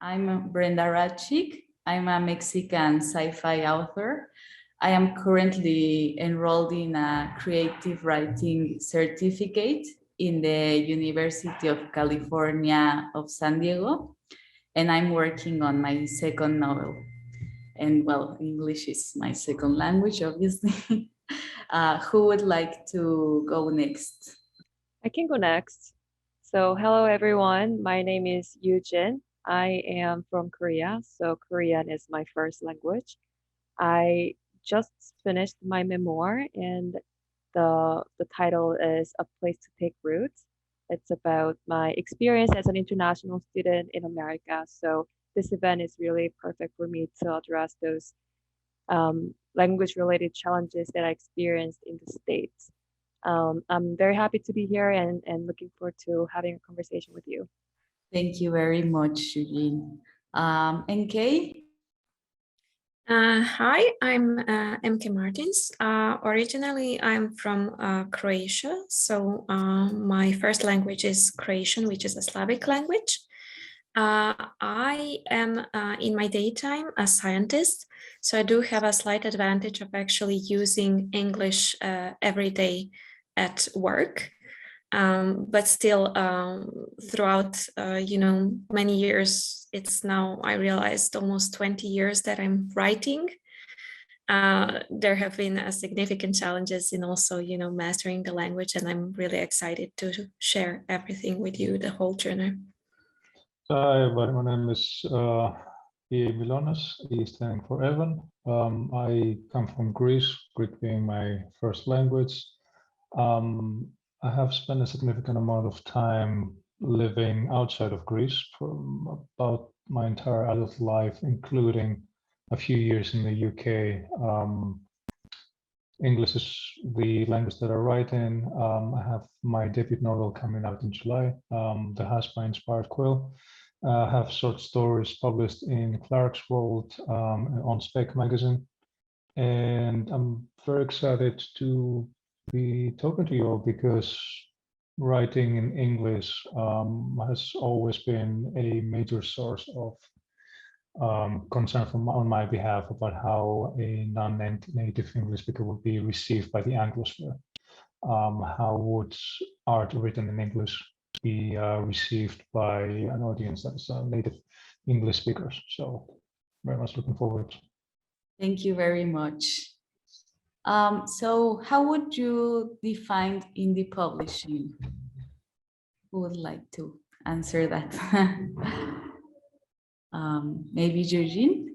I'm Brenda Radchik. I'm a Mexican sci-fi author. I am currently enrolled in a creative writing certificate in the University of California of San Diego, and I'm working on my second novel. And well, English is my second language, obviously. Who would like to go next? I can go next. So, hello everyone. My name is Yujin. I am from Korea, so Korean is my first language. I just finished my memoir, and the title is A Place to Take Roots. It's about my experience as an international student in America. So, this event is really perfect for me to address those language related challenges that I experienced in the States. I'm very happy to be here and looking forward to having a conversation with you. Thank you very much, Yujin. NK? Hi, I'm MK Marteens. Originally, I'm from Croatia. So my first language is Croatian, which is a Slavic language. I am in my daytime a scientist. So I do have a slight advantage of actually using English every day at work. But still, throughout, many years, it's now, I realized, almost 20 years that I'm writing. There have been significant challenges in also, mastering the language, and I'm really excited to share everything with you the whole journey. Hi, everybody. My name is Mylonas, E standing for Evan. I come from Greece, Greek being my first language. I have spent a significant amount of time living outside of Greece for about my entire adult life, including a few years in the UK. English is the language that I write in. I have my debut novel coming out in July, The Haspa Inspired Quill. I have short stories published in Clarkesworld on Spec magazine. And I'm very excited to be talking to you all because writing in English has always been a major source of concern on my behalf about how a non-native English speaker would be received by the Anglosphere. How would art written in English be received by an audience that is native English speakers? So very much looking forward. Thank you very much. So how would you define indie publishing? Who would like to answer that? Maybe Yujin?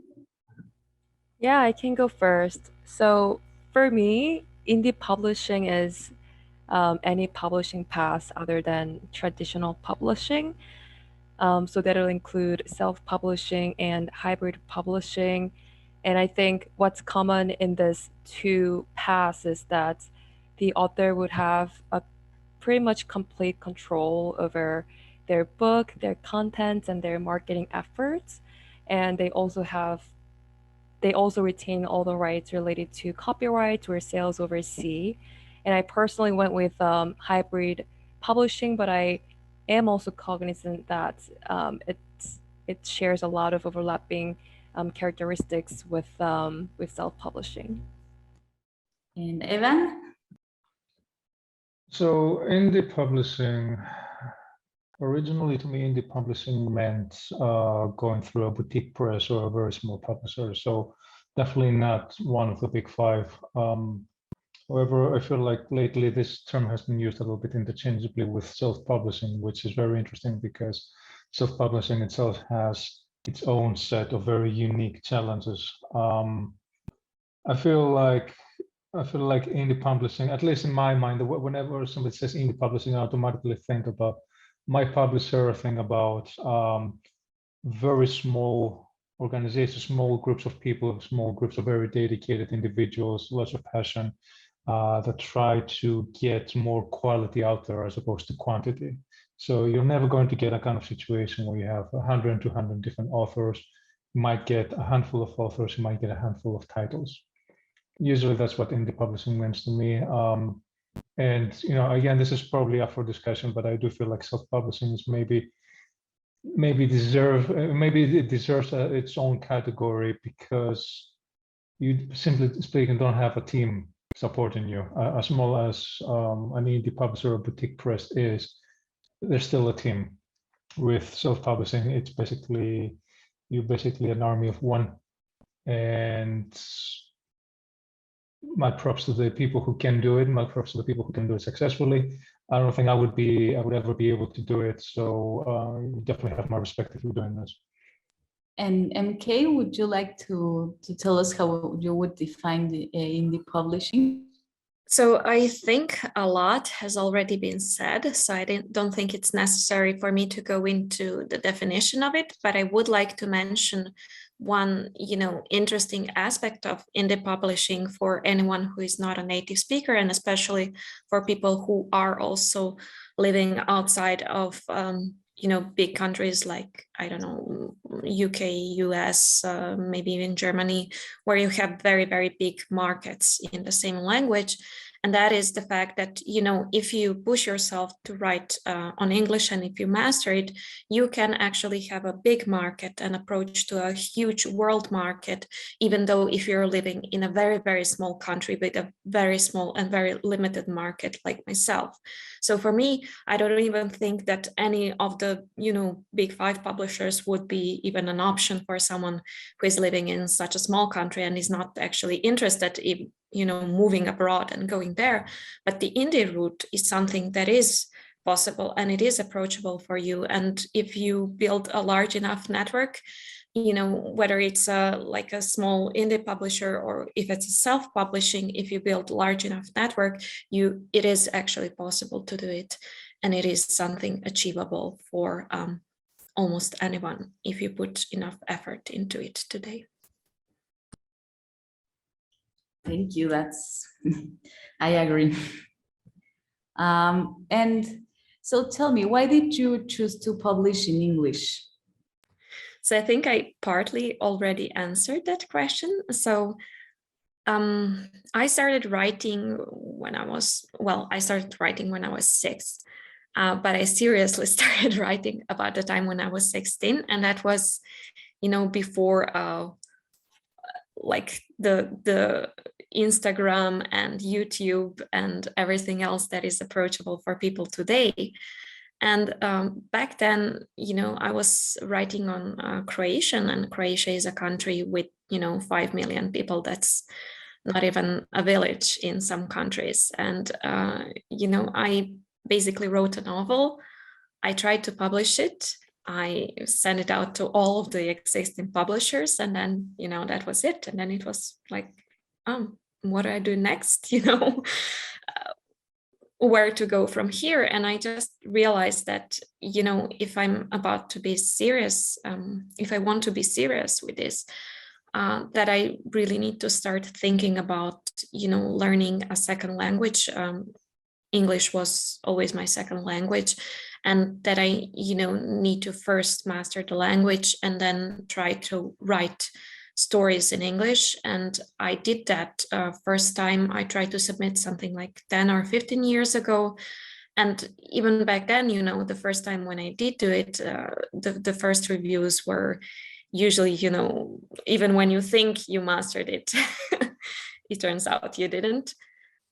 Yeah, I can go first. So for me, indie publishing is any publishing path other than traditional publishing. So that'll include self-publishing and hybrid publishing. And I think what's common in this two paths is that the author would have a pretty much complete control over their book, their content, and their marketing efforts. And they also retain all the rights related to copyright or sales overseas. And I personally went with hybrid publishing, but I am also cognizant that it shares a lot of overlapping characteristics with self-publishing. And Evan? So indie publishing, originally to me, indie publishing meant going through a boutique press or a very small publisher. So definitely not one of the big five. However, I feel like lately this term has been used a little bit interchangeably with self-publishing, which is very interesting because self-publishing itself has its own set of very unique challenges. I feel like indie publishing, at least in my mind, whenever somebody says indie publishing, I automatically think about my publisher, think about very small organizations, small groups of people, small groups of very dedicated individuals, lots of passion, that try to get more quality out there as opposed to quantity. So you're never going to get a kind of situation where you have 100, 200 different authors. You might get a handful of authors, you might get a handful of titles. Usually that's what indie publishing means to me. And again, this is probably up for discussion, but I do feel like self-publishing is maybe maybe it deserves its own category because you, simply speaking, don't have a team supporting you. As small as an indie publisher or boutique press is, there's still a team. With self-publishing, it's basically an army of one. And my props to the people who can do it. My props to the people who can do it successfully. I don't think I would ever be able to do it. So you definitely have my respect if you're doing this. And MK, would you like to tell us how you would define the indie publishing? So I think a lot has already been said, so I don't think it's necessary for me to go into the definition of it, but I would like to mention one, interesting aspect of indie publishing for anyone who is not a native speaker, and especially for people who are also living outside of big countries like, I don't know, UK, US, maybe even Germany, where you have very, very big markets in the same language. And that is the fact that, if you push yourself to write on English and if you master it, you can actually have a big market and approach to a huge world market, even though if you're living in a very, very small country with a very small and very limited market like myself. So for me, I don't even think that any of the, big 5 publishers would be even an option for someone who is living in such a small country and is not actually interested in, moving abroad and going there. But the indie route is something that is possible and it is approachable for you. And if you build a large enough network, whether it's like a small indie publisher or if it's a self-publishing, if you build a large enough network, it is actually possible to do it. And it is something achievable for almost anyone if you put enough effort into it today. Thank you. I agree. And so tell me, why did you choose to publish in English? So I think I partly already answered that question. So I started writing when I was 6, but I seriously started writing about the time when I was 16. And that was, before like the Instagram and YouTube and everything else that is approachable for people today. And back then, I was writing on Croatian, and Croatia is a country with, 5 million people. That's not even a village in some countries. And, I basically wrote a novel. I tried to publish it. I sent it out to all of the existing publishers, and then, that was it. And then it was like, what do I do next? Where to go from here. And I just realized that, if I'm about to be serious, if I want to be serious with this, that I really need to start thinking about, learning a second language. English was always my second language, and that I, need to first master the language and then try to write stories in English. And I did that first time. I tried to submit something like 10 or 15 years ago. And even back then, the first time when I did do it, the first reviews were usually, even when you think you mastered it, it turns out you didn't.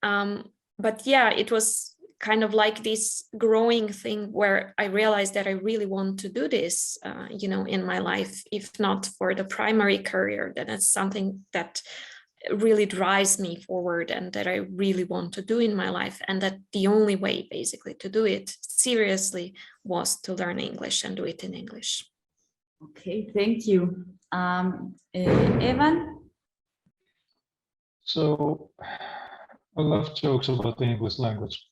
But yeah, it was kind of like this growing thing where I realized that I really want to do this, in my life, if not for the primary career, then it's something that really drives me forward and that I really want to do in my life. And that the only way basically to do it seriously was to learn English and do it in English. Okay, thank you. Evan? So I love jokes about the English language.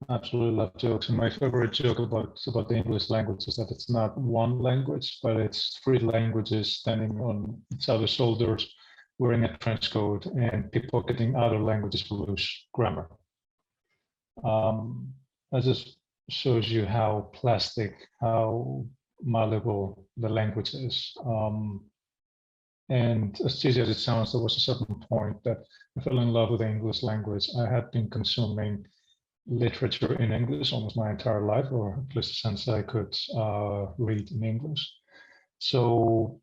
Absolutely love jokes. And my favorite joke about the English language is that it's not one language, but it's 3 languages standing on each other's shoulders, wearing a trench coat and pickpocketing other languages for loose grammar. That just shows you how plastic, how malleable the language is. And as cheesy as it sounds, there was a certain point that I fell in love with the English language. I had been consuming literature in English almost my entire life, or at least since I could read in English. So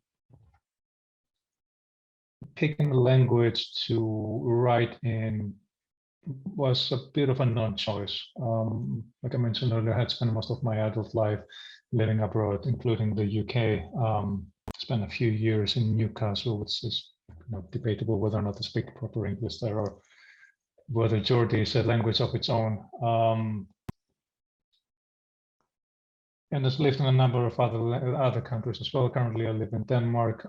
picking a language to write in was a bit of a non-choice. Like I mentioned earlier, I had spent most of my adult life living abroad, including the UK. Spent a few years in Newcastle, which is debatable whether or not to speak proper English there, or whether Geordie is a language of its own. And has lived in a number of other countries as well. Currently, I live in Denmark.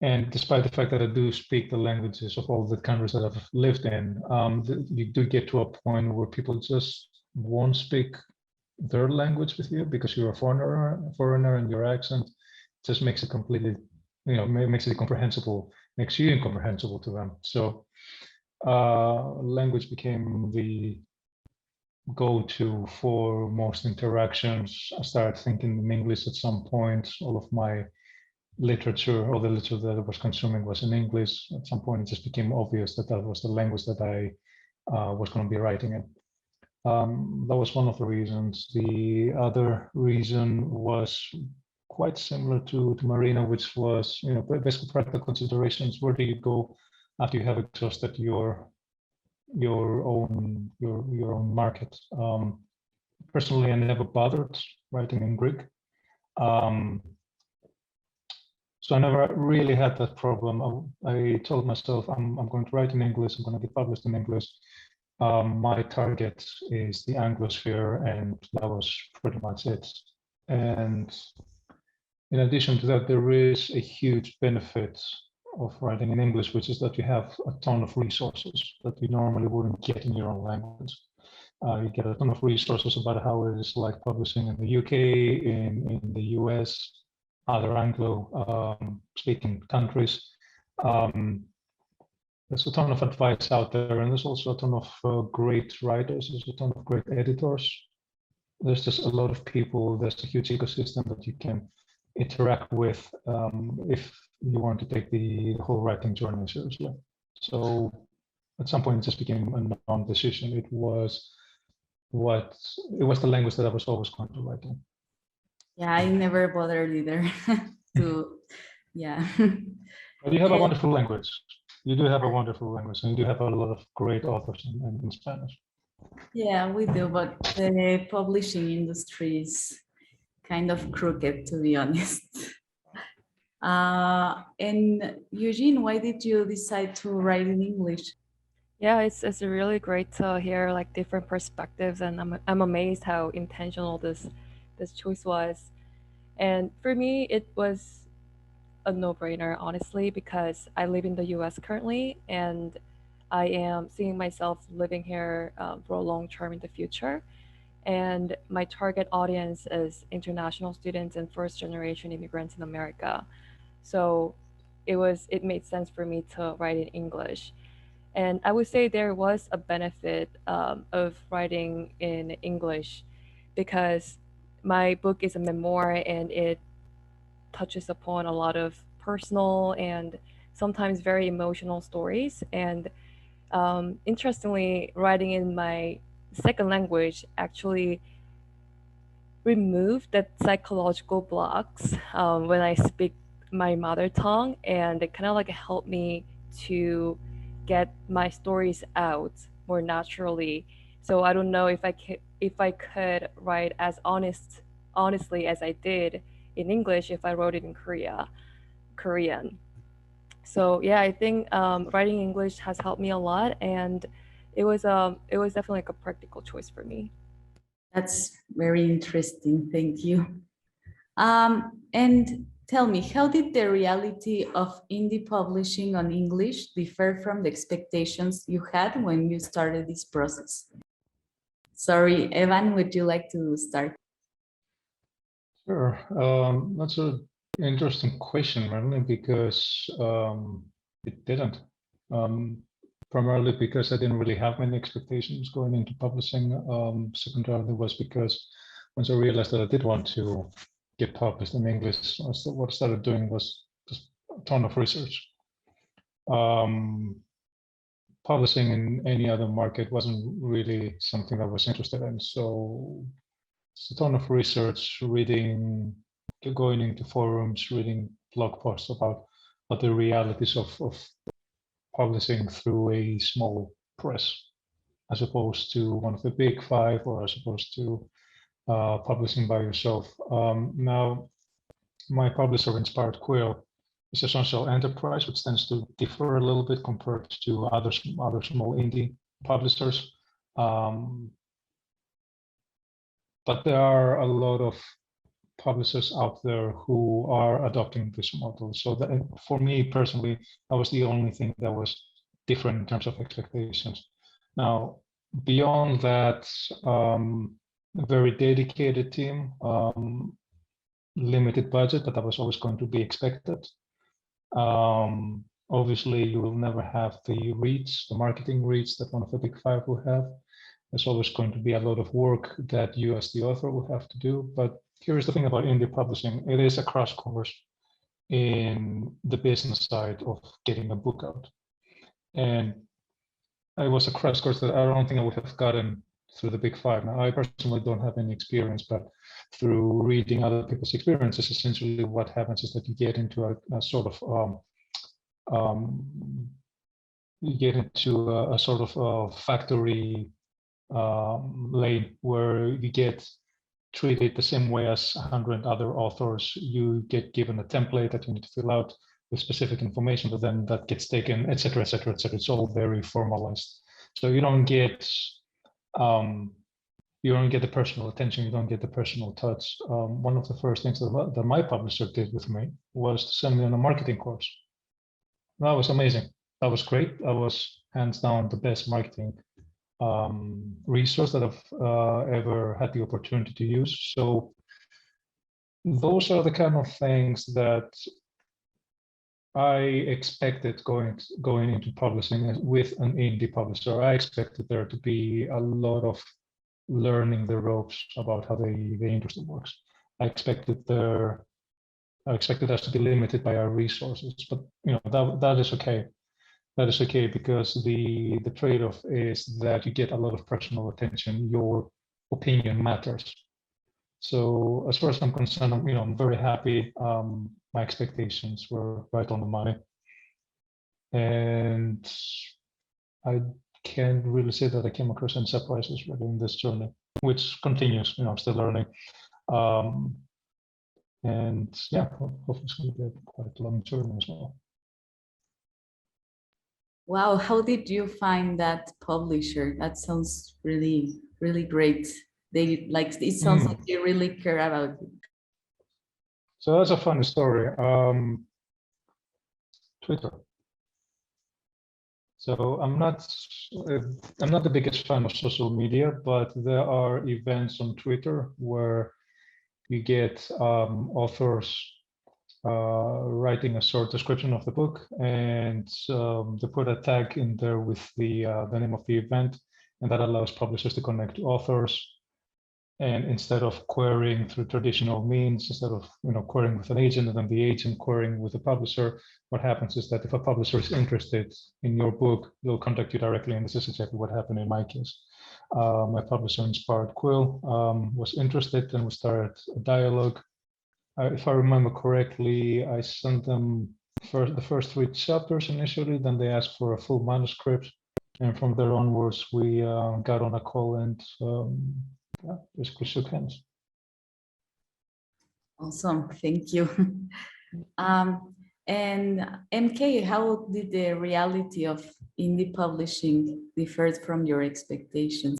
And despite the fact that I do speak the languages of all the countries that I've lived in, you do get to a point where people just won't speak their language with you because you're a foreigner, and your accent just makes it completely, makes it incomprehensible, makes you incomprehensible to them. So language became the go-to for most interactions. I started thinking in English at some point. All of my literature, or the literature that I was consuming, was in English. At some point, it just became obvious that that was the language that I was going to be writing in. That was one of the reasons. The other reason was quite similar to Marina, which was, basically practical considerations. Where do you go after you have exhausted your own market? Personally, I never bothered writing in Greek. So I never really had that problem. I told myself, I'm going to write in English, I'm going to get published in English. My target is the Anglosphere, and that was pretty much it. And in addition to that, there is a huge benefit of writing in English, which is that you have a ton of resources that you normally wouldn't get in your own language. You get a ton of resources about how it is like publishing in the UK, in the US, other Anglo-speaking countries. There's a ton of advice out there, and there's also a ton of great writers. There's a ton of great editors. There's just a lot of people. There's a huge ecosystem that you can interact with if you want to take the whole writing journey seriously. So at some point, it just became a non-decision. It was the language that I was always going to write in. Yeah, I never bothered either yeah. But you have a wonderful language. You do have a wonderful language, and you do have a lot of great authors in Spanish. Yeah, we do, but the publishing industry is kind of crooked, to be honest. And Eugene, why did you decide to write in English? Yeah, it's really great to hear like different perspectives, and I'm amazed how intentional this choice was. And for me, it was a no-brainer, honestly, because I live in the US currently, and I am seeing myself living here for a long term in the future. And my target audience is international students and first-generation immigrants in America. So it made sense for me to write in English. And I would say there was a benefit of writing in English because my book is a memoir, and it touches upon a lot of personal and sometimes very emotional stories. And interestingly, writing in my second language actually removed the psychological blocks when I speak my mother tongue, and it kind of like helped me to get my stories out more naturally. So I don't know if I could write as honestly as I did in English if I wrote it in Korean. So yeah, I think writing English has helped me a lot, and it was definitely like a practical choice for me. That's very interesting. Thank you. And tell me, how did the reality of indie publishing on English differ from the expectations you had when you started this process? Sorry, Evan, would you like to start? Sure. That's an interesting question, really, because it didn't. Primarily because I didn't really have many expectations going into publishing. Secondarily was because once I realized that I did want to get published in English, what I started doing was just a ton of research. publishing in any other market wasn't really something I was interested in. So it's a ton of research, reading, going into forums, reading blog posts about the realities of publishing through a small press, as opposed to one of the big five, or as opposed to publishing by yourself. Now, my publisher, Inspired Quill, is a social enterprise, which tends to differ a little bit compared to other small indie publishers. But there are a lot of publishers out there who are adopting this model. So that, for me personally, that was the only thing that was different in terms of expectations. Now, beyond that, a very dedicated team, limited budget, but that was always going to be expected. Obviously, you will never have the reach, the marketing reach that one of the big five will have. There's always going to be a lot of work that you as the author will have to do. But here's the thing about indie publishing. It is a crash course in the business side of getting a book out. And it was a crash course that I don't think I would have gotten through the big five. Now, I personally don't have any experience, but through reading other people's experiences, essentially what happens is that you get into a sort of factory lane where you get treated the same way as 100 other authors. You get given a template that you need to fill out with specific information, but then that gets taken, etc., etc., etc. It's all very formalized. So you don't get the personal attention, you don't get the personal touch. One of the first things that my publisher did with me was to send me on a marketing course. That was amazing. That was great. That was hands down the best marketing resource that I've ever had the opportunity to use. So those are the kind of things that I expected going into publishing with an indie publisher. I expected there to be a lot of learning the ropes about how the industry works. I expected us to be limited by our resources, but that is okay. That is okay, because the trade-off is that you get a lot of personal attention. Your opinion matters. So as far as I'm concerned, I'm very happy. My expectations were right on the money, and I can't really say that I came across any surprises really in this journey, which continues. I'm still learning, and yeah, hopefully it's going to be a quite long journey as well. Wow, how did you find that publisher? That sounds really, really great. It sounds like they really care about you. So that's a funny story. Twitter. So I'm not the biggest fan of social media, but there are events on Twitter where you get authors writing a short description of the book, and they put a tag in there with the name of the event, and that allows publishers to connect to authors. And instead of querying through traditional means, instead of querying with an agent and then the agent querying with the publisher, what happens is that if a publisher is interested in your book, they'll contact you directly, and this is exactly what happened in my case. My publisher, Inspired Quill, was interested, and we started a dialogue. If I remember correctly, I sent them the first 3 chapters initially, then they asked for a full manuscript, and from there onwards we got on a call and basically shook hands. Awesome, thank you. And MK, how did the reality of indie publishing differ from your expectations?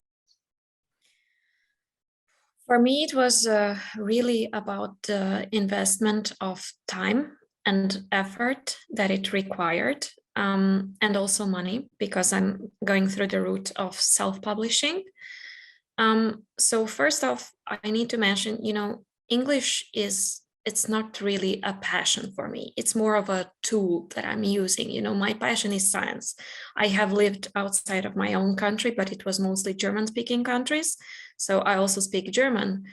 For me, it was really about the investment of time and effort that it required, and also money, because I'm going through the route of self-publishing. So first off, I need to mention, English it's not really a passion for me. It's more of a tool that I'm using. My passion is science. I have lived outside of my own country, but it was mostly German-speaking countries. So I also speak German.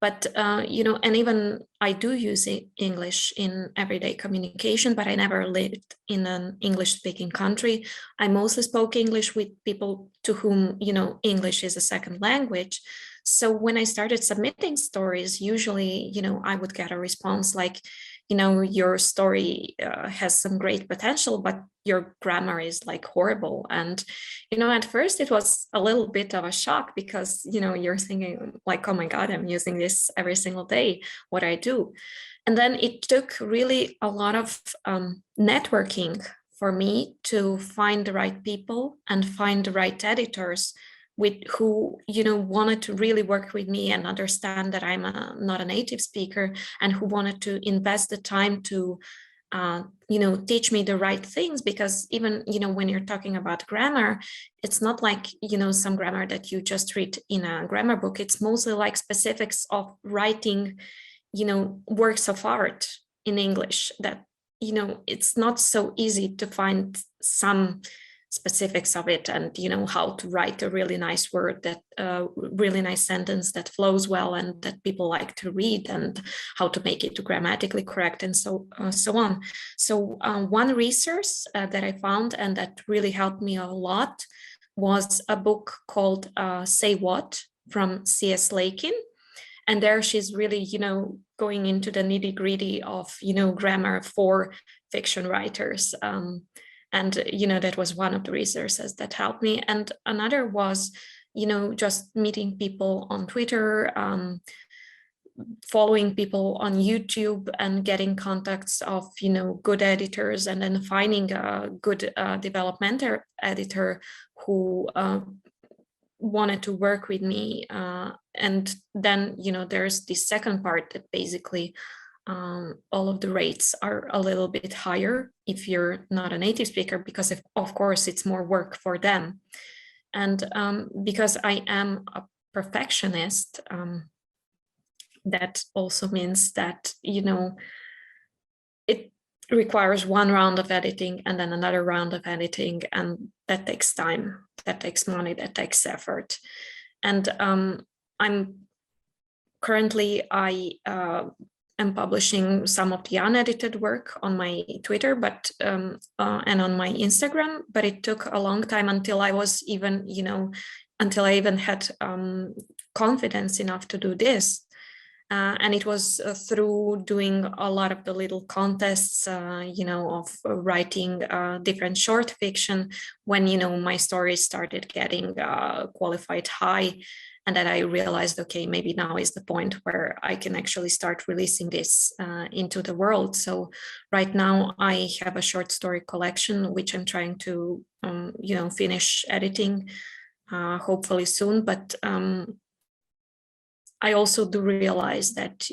But, and even I do use English in everyday communication, but I never lived in an English speaking country. I mostly spoke English with people to whom, English is a second language. So when I started submitting stories, usually, I would get a response like, your story has some great potential, but your grammar is like horrible. And, at first it was a little bit of a shock because, you're thinking like, oh my God, I'm using this every single day, what I do. And then it took really a lot of networking for me to find the right people and find the right editors with who wanted to really work with me and understand that I'm not a native speaker, and who wanted to invest the time to teach me the right things. Because even when you're talking about grammar, it's not like some grammar that you just read in a grammar book. It's mostly like specifics of writing works of art in English that it's not so easy to find some specifics of it, and how to write a really nice word, that really nice sentence that flows well and that people like to read, and how to make it grammatically correct, and so on. So one resource that I found and that really helped me a lot was a book called Say What from C.S. Lakin. And there she's really, going into the nitty gritty of, grammar for fiction writers. And, that was one of the resources that helped me. And another was, just meeting people on Twitter, following people on YouTube, and getting contacts of, good editors, and then finding a good developmental editor who wanted to work with me. And then, there's the second part that basically all of the rates are a little bit higher if you're not a native speaker, because of course it's more work for them. And because I am a perfectionist, that also means that, it requires one round of editing and then another round of editing, and that takes time, that takes money, that takes effort. And I'm currently, I am publishing some of the unedited work on my Twitter, but and on my Instagram, but it took a long time until I was even, until I even had confidence enough to do this. And it was through doing a lot of the little contests, of writing different short fiction, when, my stories started getting qualified high. And then I realized, okay, maybe now is the point where I can actually start releasing this into the world. So right now I have a short story collection, which I'm trying to, finish editing, hopefully soon. But I also do realize that,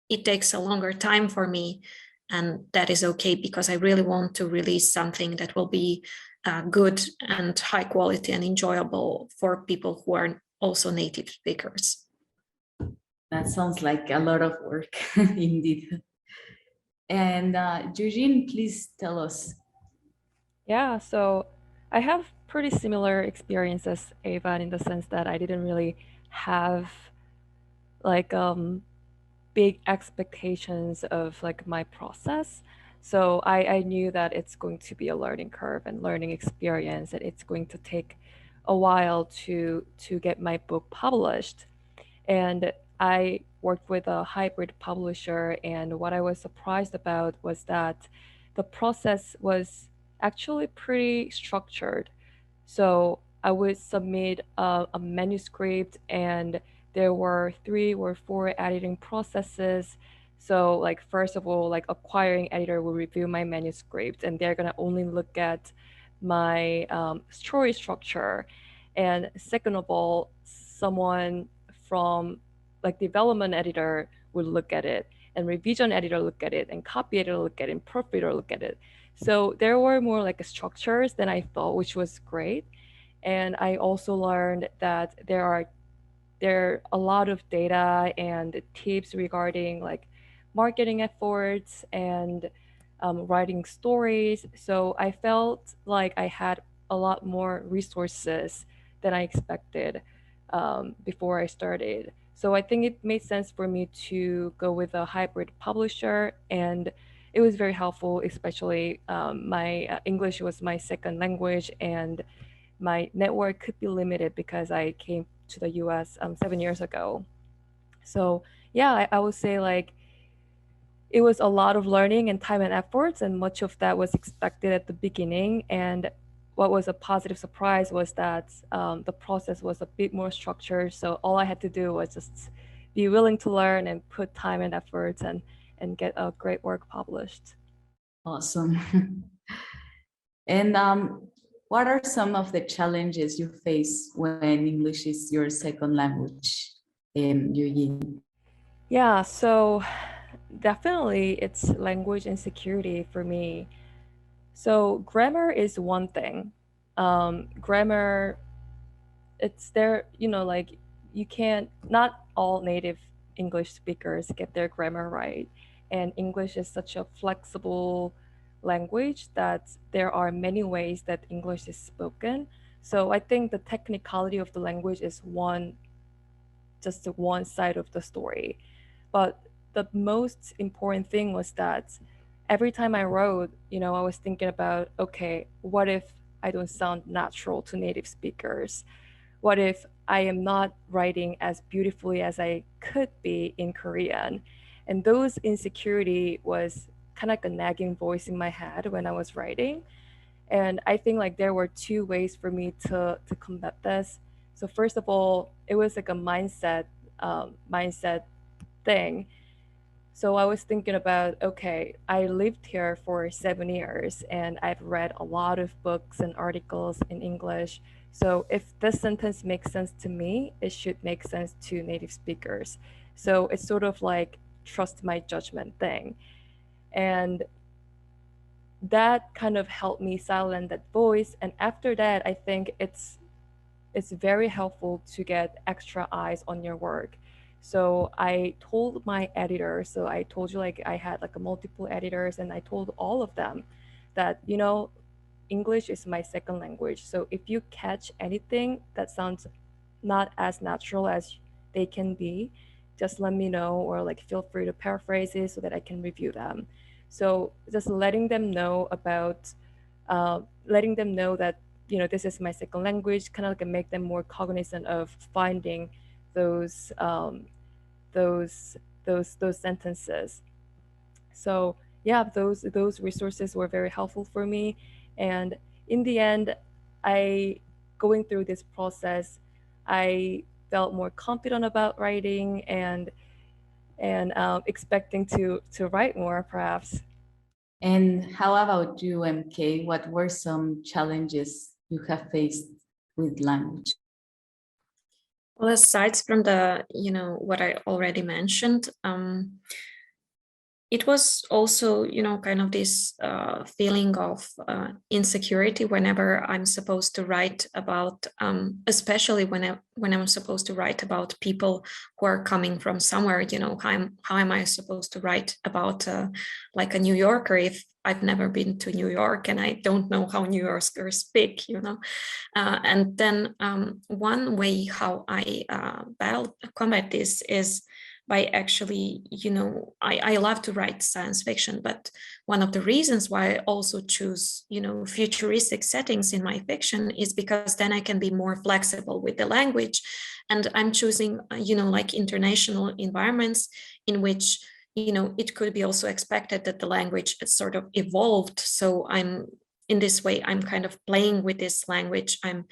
it takes a longer time for me, and that is okay, because I really want to release something that will be good and high quality and enjoyable for people who are also native speakers. That sounds like a lot of work, indeed. And Yujin, please tell us. Yeah, so I have pretty similar experience as Ava, in the sense that I didn't really have like big expectations of like my process. So I knew that it's going to be a learning curve and learning experience, and it's going to take a while to get my book published. And I worked with a hybrid publisher, and what I was surprised about was that the process was actually pretty structured. So I would submit a manuscript, and there were 3 or 4 editing processes. So like, first of all, like, acquiring editor will review my manuscript, and they're gonna only look at my story structure. And second of all, someone from like development editor would look at it, and revision editor look at it, and copy editor look at it, and proofreader look at it. So there were more like structures than I thought, which was great. And I also learned that there are a lot of data and tips regarding like marketing efforts and writing stories. So I felt like I had a lot more resources than I expected before I started. So I think it made sense for me to go with a hybrid publisher, and it was very helpful, especially my English was my second language, and my network could be limited because I came to the US 7 years ago. So yeah, I would say like it was a lot of learning and time and efforts, and much of that was expected at the beginning. And what was a positive surprise was that the process was a bit more structured. So all I had to do was just be willing to learn and put time and efforts and get a great work published. Awesome. And what are some of the challenges you face when English is your second language, Yujin? Yeah, so definitely it's language insecurity for me. So grammar is one thing. Grammar, it's there, like you can't, not all native English speakers get their grammar right. And English is such a flexible language that there are many ways that English is spoken. So I think the technicality of the language is just the one side of the story. But the most important thing was that every time I wrote, I was thinking about, okay, what if I don't sound natural to native speakers? What if I am not writing as beautifully as I could be in Korean? And those insecurity was kind of like a nagging voice in my head when I was writing. And I think like there were two ways for me to combat this. So first of all, it was like a mindset thing. So I was thinking about, okay, I lived here for 7 years and I've read a lot of books and articles in English. So if this sentence makes sense to me, it should make sense to native speakers. So it's sort of like trust my judgment thing. And that kind of helped me silence that voice. And after that, I think it's very helpful to get extra eyes on your work. So I told my editor, so I told you like I had like a multiple editors, and I told all of them that, English is my second language. So if you catch anything that sounds not as natural as they can be, just let me know, or like feel free to paraphrase it so that I can review them. So just letting them know that this is my second language, kind of like make them more cognizant of finding those those sentences. So yeah, those resources were very helpful for me. And in the end, I going through this process, I felt more confident about writing and expecting to write more, perhaps. And how about you, MK? What were some challenges you have faced with language? Well, aside from the, what I already mentioned, it was also, kind of this feeling of insecurity whenever I'm supposed to write about, especially when I'm supposed to write about people who are coming from somewhere. How am I supposed to write about like a New Yorker if I've never been to New York and I don't know how New Yorkers speak, and then one way how I combat this is by actually, I love to write science fiction, but one of the reasons why I also choose, futuristic settings in my fiction is because then I can be more flexible with the language. And I'm choosing, like international environments in which, it could be also expected that the language is sort of evolved. So in this way, I'm kind of playing with this language. I'm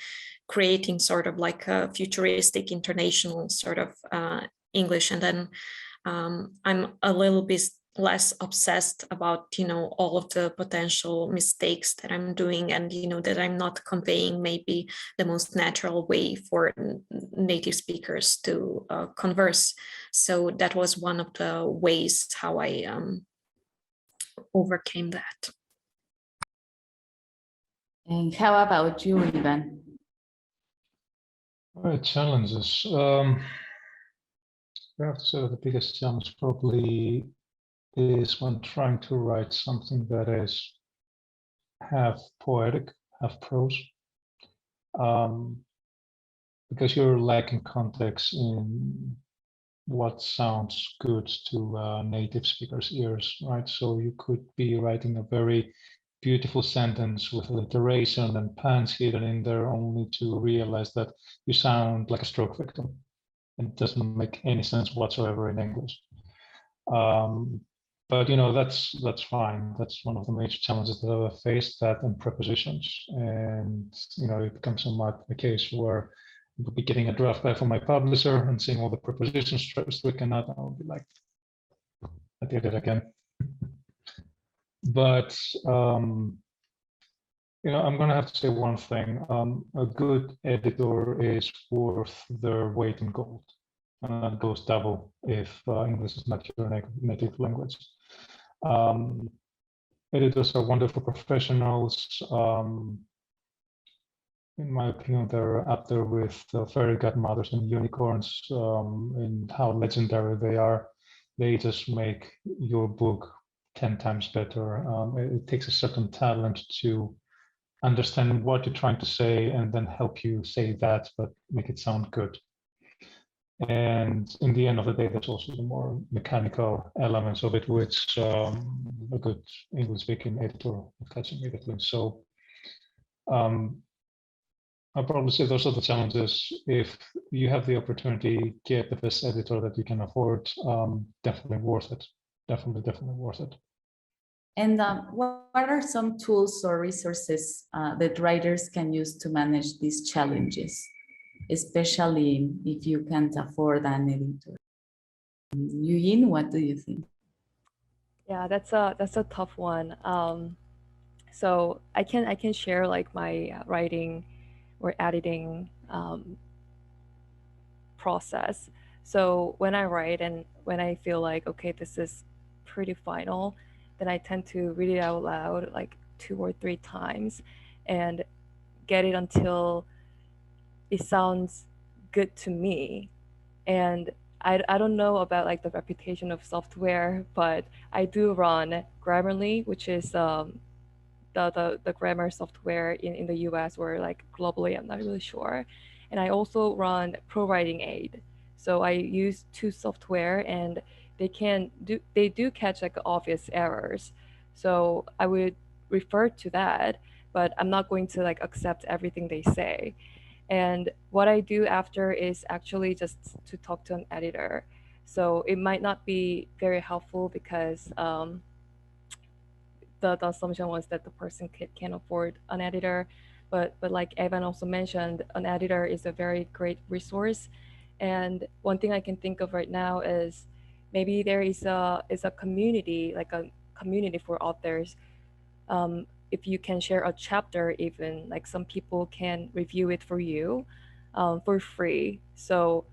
creating sort of like a futuristic international sort of English, and then I'm a little bit less obsessed about all of the potential mistakes that I'm doing, and that I'm not conveying maybe the most natural way for native speakers to converse. So that was one of the ways how I overcame that. And how about you, Ivan? All right, challenges. I have to say that the biggest challenge probably is when trying to write something that is half poetic, half prose, because you're lacking context in what sounds good to native speakers' ears, right? So you could be writing a very beautiful sentence with alliteration and puns hidden in there, only to realize that you sound like a stroke victim. It doesn't make any sense whatsoever in English. But that's fine. That's one of the major challenges that I've faced, that and prepositions. And it becomes somewhat a case where I'll be getting a draft back from my publisher and seeing all the prepositions stricken out, and I'll be like, I did it again. But I'm going to have to say one thing. A good editor is worth their weight in gold. And that goes double if English is not your native language. Editors are wonderful professionals. In my opinion, they're up there with fairy godmothers and unicorns in how legendary they are. They just make your book 10 times better. It takes a certain talent to understand what you're trying to say and then help you say that, but make it sound good. And in the end of the day, there's also the more mechanical elements of it, which a good English-speaking editor will catch immediately. So I'll probably say those are the challenges. If you have the opportunity, get the best editor that you can afford. Definitely worth it. Definitely worth it. And what are some tools or resources that writers can use to manage these challenges, especially if you can't afford an editor? Yujin, what do you think? Yeah, that's a tough one. So I can share like my writing or editing process. So when I write and when I feel like, okay, this is pretty final, then I tend to read it out loud like 2 or 3 times and get it until it sounds good to me. And I don't know about like the reputation of software, but I do run Grammarly, which is the grammar software in the US or like globally, I'm not really sure. And I also run ProWriting8. So I use 2 software and they do catch like obvious errors. So I would refer to that, but I'm not going to like accept everything they say. And what I do after is actually just to talk to an editor. So it might not be very helpful because the assumption was that the person can afford an editor. But like Evan also mentioned, an editor is a very great resource. And one thing I can think of right now is maybe there is a community, like a community for authors. If you can share a chapter, even like some people can review it for you for free. So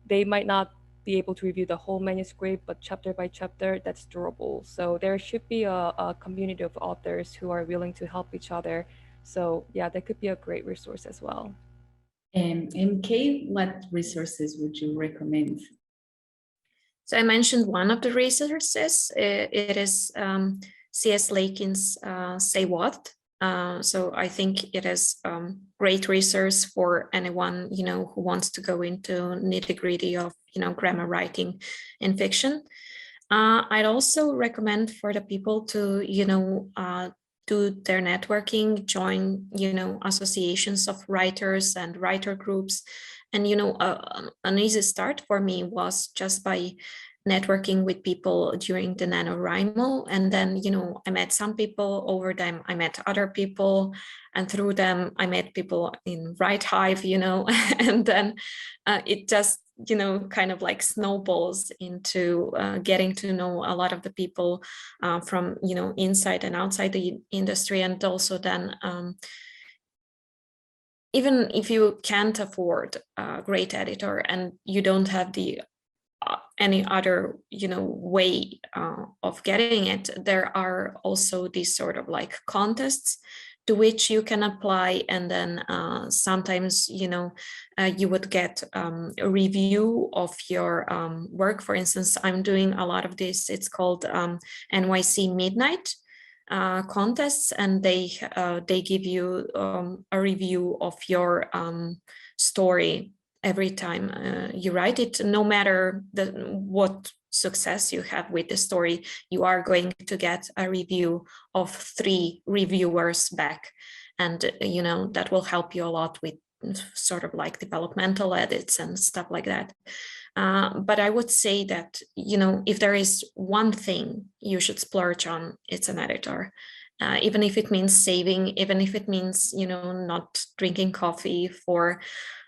they might not be able to review the whole manuscript, but chapter by chapter, that's durable. So there should be a community of authors who are willing to help each other. So yeah, that could be a great resource as well. MK, what resources would you recommend? So I mentioned one of the resources. It is C.S. Lakin's Say What. So I think it is great resource for anyone who wants to go into nitty-gritty of grammar writing in fiction. I'd also recommend for the people to do their networking, join associations of writers and writer groups. And an easy start for me was just by networking with people during the NaNoWriMo. And then, I met some people. Over them, I met other people. And through them, I met people in WriteHive, and then it just, kind of like snowballs into getting to know a lot of the people from, inside and outside the industry. And also then, even if you can't afford a great editor and you don't have the any other way of getting it, there are also these sort of like contests to which you can apply, and then sometimes you would get a review of your work. For instance, I'm doing a lot of this. It's called NYC Midnight contests, and they give you a review of your story, every time you write it, no matter what success you have with the story, you are going to get a review of 3 reviewers back. And, that will help you a lot with sort of like developmental edits and stuff like that. But I would say that, if there is one thing you should splurge on, it's an editor. Even if it means saving, even if it means, not drinking coffee for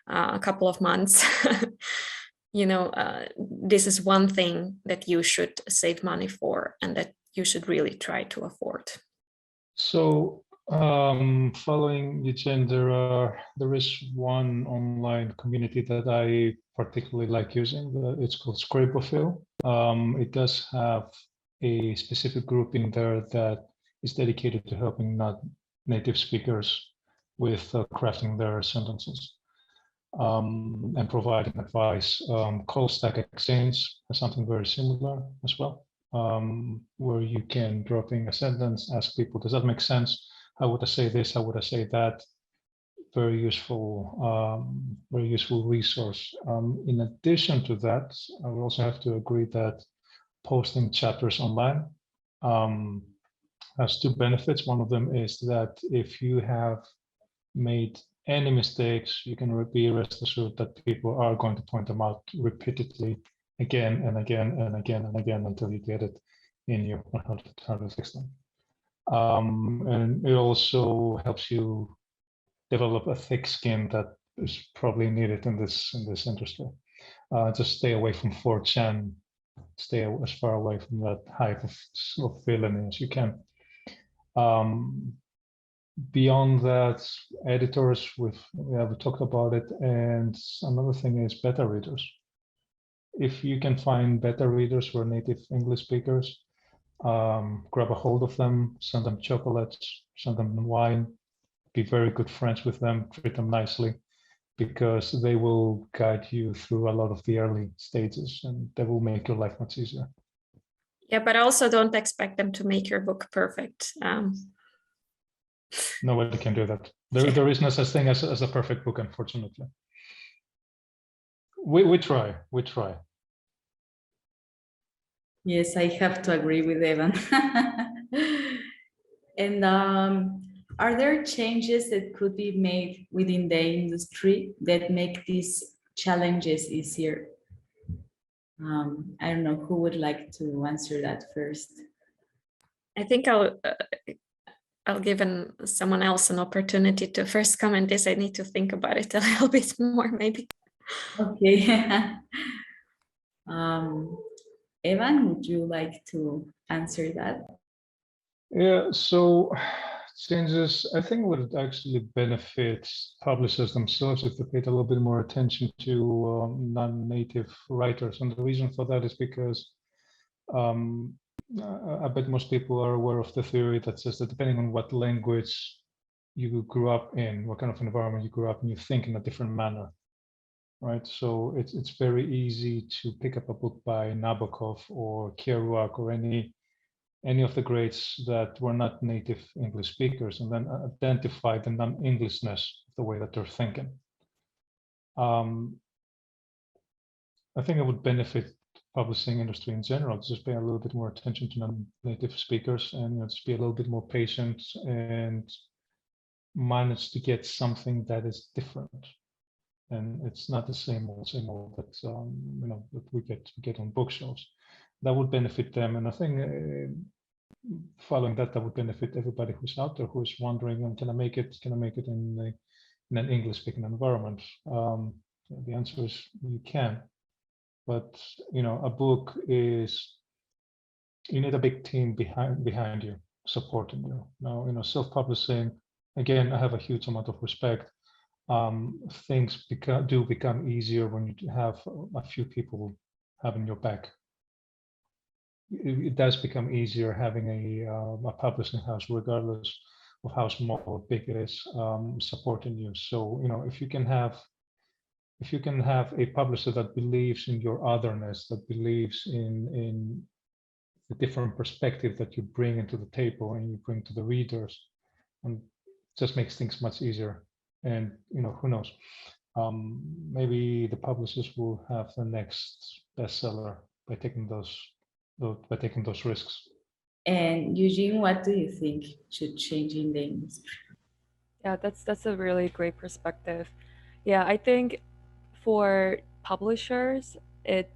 a couple of months. This is one thing that you should save money for and that you should really try to afford. So following Yujin, there is one online community that I particularly like using. It's called Scribophile. It does have a specific group in there that is dedicated to helping native speakers with crafting their sentences and providing advice. Call Stack Exchange has something very similar as well, where you can drop in a sentence, ask people, does that make sense? How would I say this? How would I say that? Very useful resource. In addition to that, I will also have to agree that posting chapters online has 2 benefits. One of them is that if you have made any mistakes, you can be rest assured that people are going to point them out repeatedly again and again and again and again until you get it in your 100th time. And it also helps you develop a thick skin that is probably needed in this industry. Just stay away from 4chan, stay as far away from that hype of villainy as you can. Beyond that, editors, we have talked about it, and another thing is beta readers. If you can find beta readers who are native English speakers, grab a hold of them, send them chocolates, send them wine, be very good friends with them, treat them nicely, because they will guide you through a lot of the early stages and they will make your life much easier. Yeah, but also don't expect them to make your book perfect. Nobody can do that. There is no such thing as a perfect book, unfortunately. We try. Yes, I have to agree with Evan. And are there changes that could be made within the industry that make these challenges easier? I don't know who would like to answer that first. I think I'll give someone else an opportunity to first comment this. I need to think about it a little bit more, maybe. Okay. Evan, would you like to answer that? Yeah, so changes, I think would actually benefit publishers themselves if they paid a little bit more attention to non-native writers. And the reason for that is because I bet most people are aware of the theory that says that depending on what language you grew up in, what kind of environment you grew up in, you think in a different manner, right? So it's very easy to pick up a book by Nabokov or Kerouac or any of the greats that were not native English speakers and then identify the non-Englishness of the way that they're thinking. I think it would benefit publishing industry in general, just pay a little bit more attention to non-native speakers and just be a little bit more patient and manage to get something that is different. And it's not the same old that that we get on bookshelves. That would benefit them, and I think following that would benefit everybody who's out there who's wondering, can I make it in an English-speaking environment? The answer is you can. But a book is, you need a big team behind you, supporting you. Now, self-publishing, again, I have a huge amount of respect. Things do become easier when you have a few people having your back. It does become easier having a publishing house, regardless of how small or big it is, supporting you. So if you can have a publisher that believes in your otherness, that believes in the different perspective that you bring into the table and you bring to the readers, and just makes things much easier. And who knows, maybe the publishers will have the next bestseller by taking those risks. And Eugene, what do you think should change in the industry? Yeah, that's a really great perspective. Yeah, I think for publishers, it'd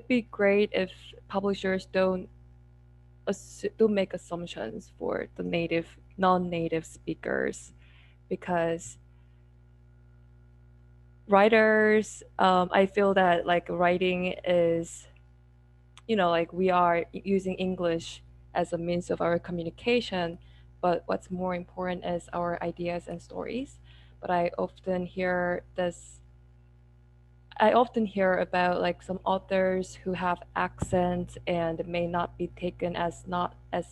be great if publishers don't make assumptions for the non-native speakers, because writers, I feel that like writing is, like we are using English as a means of our communication, but what's more important is our ideas and stories. But I often hear about like some authors who have accents and may not be taken as not as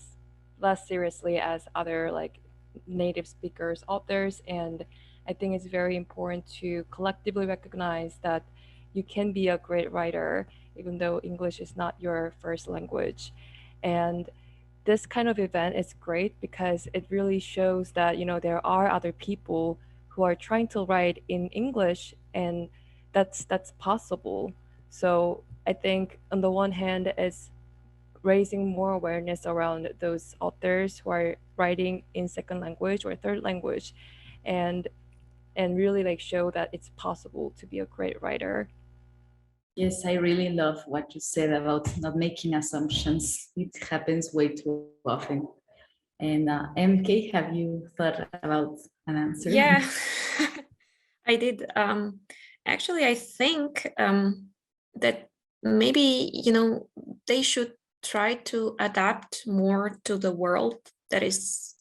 less seriously as other like native speakers authors. And I think it's very important to collectively recognize that you can be a great writer even though English is not your first language. And this kind of event is great because it really shows that there are other people who are trying to write in English, and that's possible. So I think on the one hand is raising more awareness around those authors who are writing in second language or third language, and really like show that it's possible to be a great writer. Yes, I really love what you said about not making assumptions. It happens way too often. And MK, have you thought about an answer? Yeah, I did. Actually, I think that maybe, they should try to adapt more to the world that is,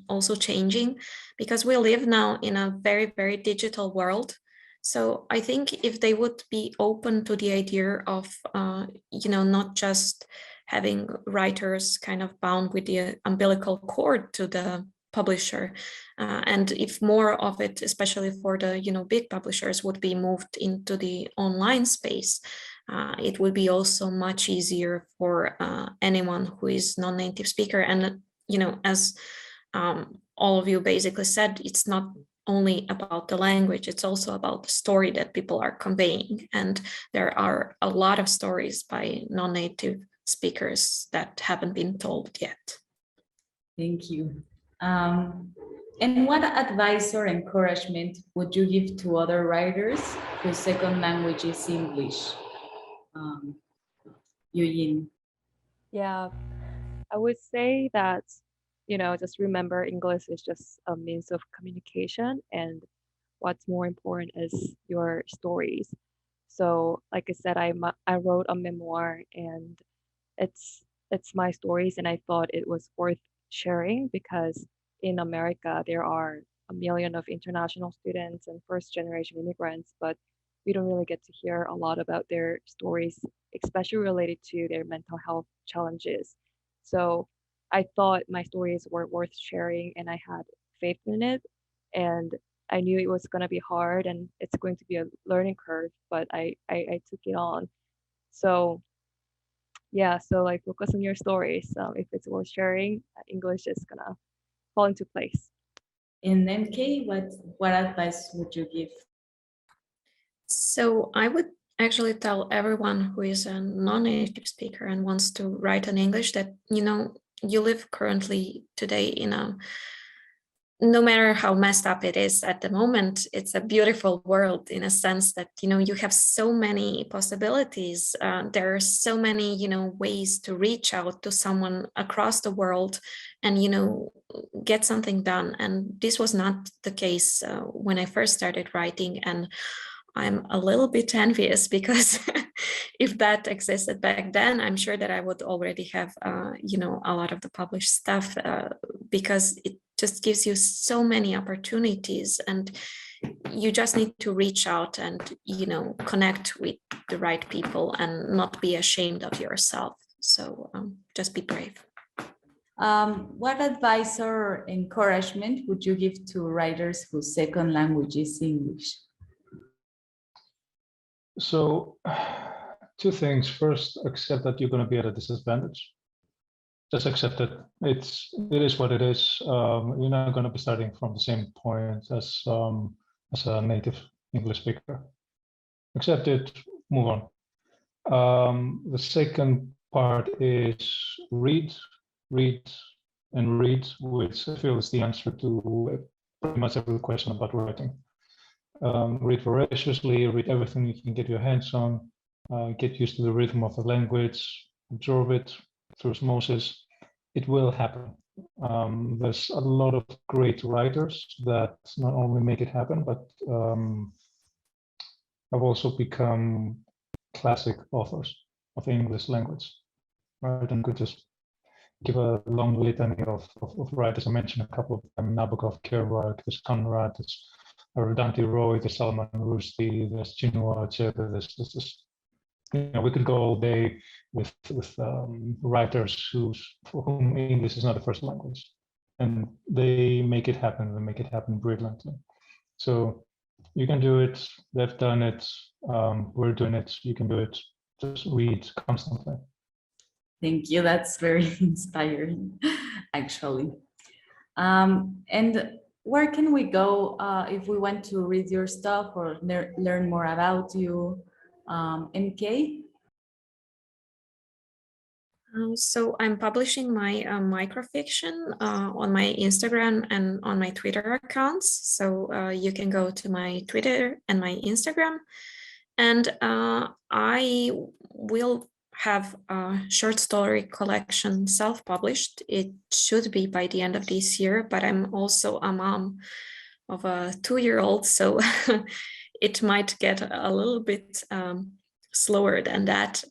also changing, because we live now in a very, very digital world. So I think if they would be open to the idea of, not just having writers kind of bound with the umbilical cord to the publisher, and if more of it, especially for the big publishers, would be moved into the online space, it would be also much easier for anyone who is non-native speaker. And as all of you basically said, it's not only about the language, it's also about the story that people are conveying. And there are a lot of stories by non-native speakers that haven't been told yet. Thank you. And what advice or encouragement would you give to other writers whose second language is English? Yujin. Yeah, I would say that, just remember English is just a means of communication, and what's more important is your stories. So, like I said, I wrote a memoir, and it's my stories, and I thought it was worth sharing because in America there are a million of international students and first generation immigrants, but we don't really get to hear a lot about their stories, especially related to their mental health challenges. So I thought my stories were worth sharing, and I had faith in it. And I knew it was going to be hard and it's going to be a learning curve, but I took it on. So yeah, so like focus on your stories. If it's worth sharing, English is gonna fall into place. And MK, what advice would you give? So I would actually tell everyone who is a non-native speaker and wants to write in English that, you live currently today in no matter how messed up it is at the moment, it's a beautiful world in a sense that, you have so many possibilities. There are so many, ways to reach out to someone across the world and, get something done. And this was not the case when I first started writing. And I'm a little bit envious because if that existed back then, I'm sure that I would already have, a lot of the published stuff because it just gives you so many opportunities, and you just need to reach out and, connect with the right people and not be ashamed of yourself. So just be brave. What advice or encouragement would you give to writers whose second language is English? So, two things. First, accept that you're going to be at a disadvantage. Just accept it. It is what it is. You're not going to be starting from the same point as as a native English speaker. Accept it, move on. The second part is read, and read, which I feel is the answer to pretty much every question about writing. Read voraciously, read everything you can get your hands on, get used to the rhythm of the language, absorb it through osmosis. It will happen. There's a lot of great writers that not only make it happen, but have also become classic authors of the English language, right? And could just give a long litany of writers. I mentioned a couple of them: Nabokov, Kerouac, there's Conrad, there's Dante Roy, there's Salman Rushdie, there's Chinua Achebe. There's you know, we could go all day with writers for whom English is not a first language, and they make it happen. They make it happen brilliantly. So you can do it. They've done it. We're doing it. You can do it. Just read constantly. Thank you. That's very inspiring, actually. And where can we go if we want to read your stuff or learn more about you, MK? So I'm publishing my microfiction on my Instagram and on my Twitter accounts. So you can go to my Twitter and my Instagram. And I will have a short story collection self-published. It should be by the end of this year, but I'm also a mom of a 2-year-old, so it might get a little bit slower than that.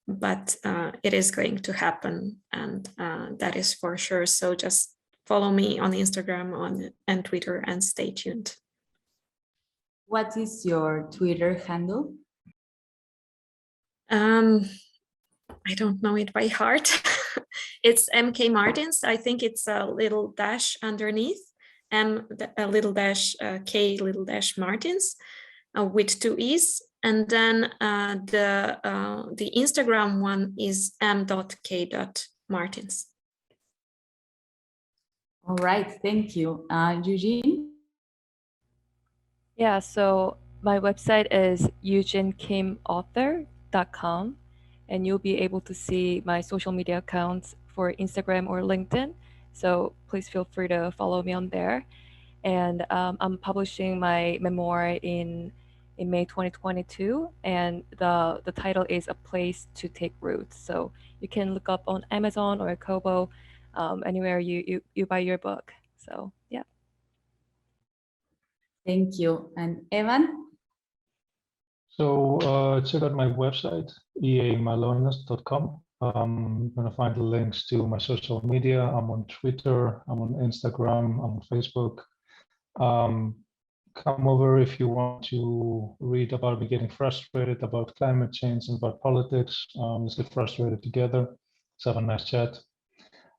But it is going to happen, and that is for sure. So just follow me on Instagram and Twitter and stay tuned. What is your Twitter handle? I don't know it by heart. It's MK Marteens. I think it's a little dash underneath, a little dash K little dash Marteens with 2 E's. And then the Instagram one is m.k.marteens. All right, thank you. Yujin? Yeah, so my website is yujinkimauthor.com, and you'll be able to see my social media accounts for Instagram or LinkedIn. So please feel free to follow me on there. And I'm publishing my memoir in May 2022, and the title is A Place to Take Root. So you can look up on Amazon or Kobo, anywhere you buy your book. So yeah. Thank you. And Evan? So check out my website, eamylonas.com. You're going to find the links to my social media. I'm on Twitter, I'm on Instagram, I'm on Facebook. Come over if you want to read about me getting frustrated about climate change and about politics. Let's get frustrated together. Let's have a nice chat.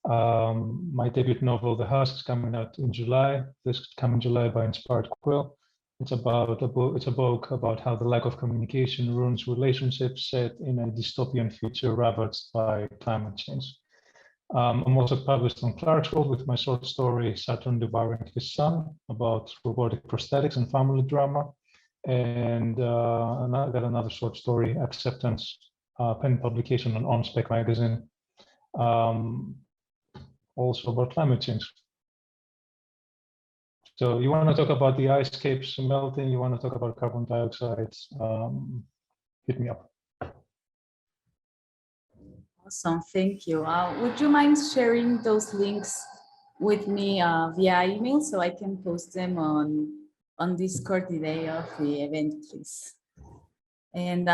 My debut novel, The Husk, is coming out in July. This coming July by Inspired Quill. It's about a book. It's a book about how the lack of communication ruins relationships set in a dystopian future ravaged by climate change. I'm also published on Clarkesworld with my short story Saturn Devouring His Son about robotic prosthetics and family drama. And I got another short story, Acceptance, pen publication on On-Spec magazine, also about climate change. So you want to talk about the ice caps melting, you want to talk about carbon dioxide, hit me up. Awesome, thank you. Would you mind sharing those links with me via email so I can post them on Discord the day of the event, please? And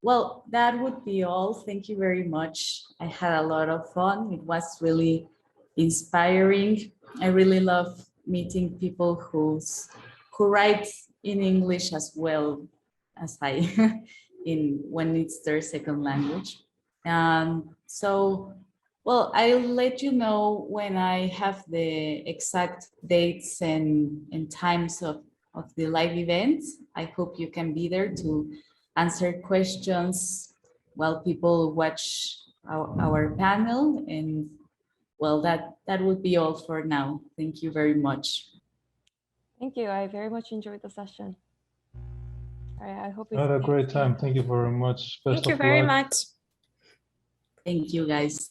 well, that would be all. Thank you very much. I had a lot of fun. It was really inspiring. I really love meeting people who write in English as well as I when it's their second language. So, well, I'll let you know when I have the exact dates and times of the live event. I hope you can be there to answer questions while people watch our panel. And well, that would be all for now. Thank you very much. Thank you. I very much enjoyed the session. I hope I it's had a great time. Thank you very much. Best Thank you of very luck. much. Thank you, guys.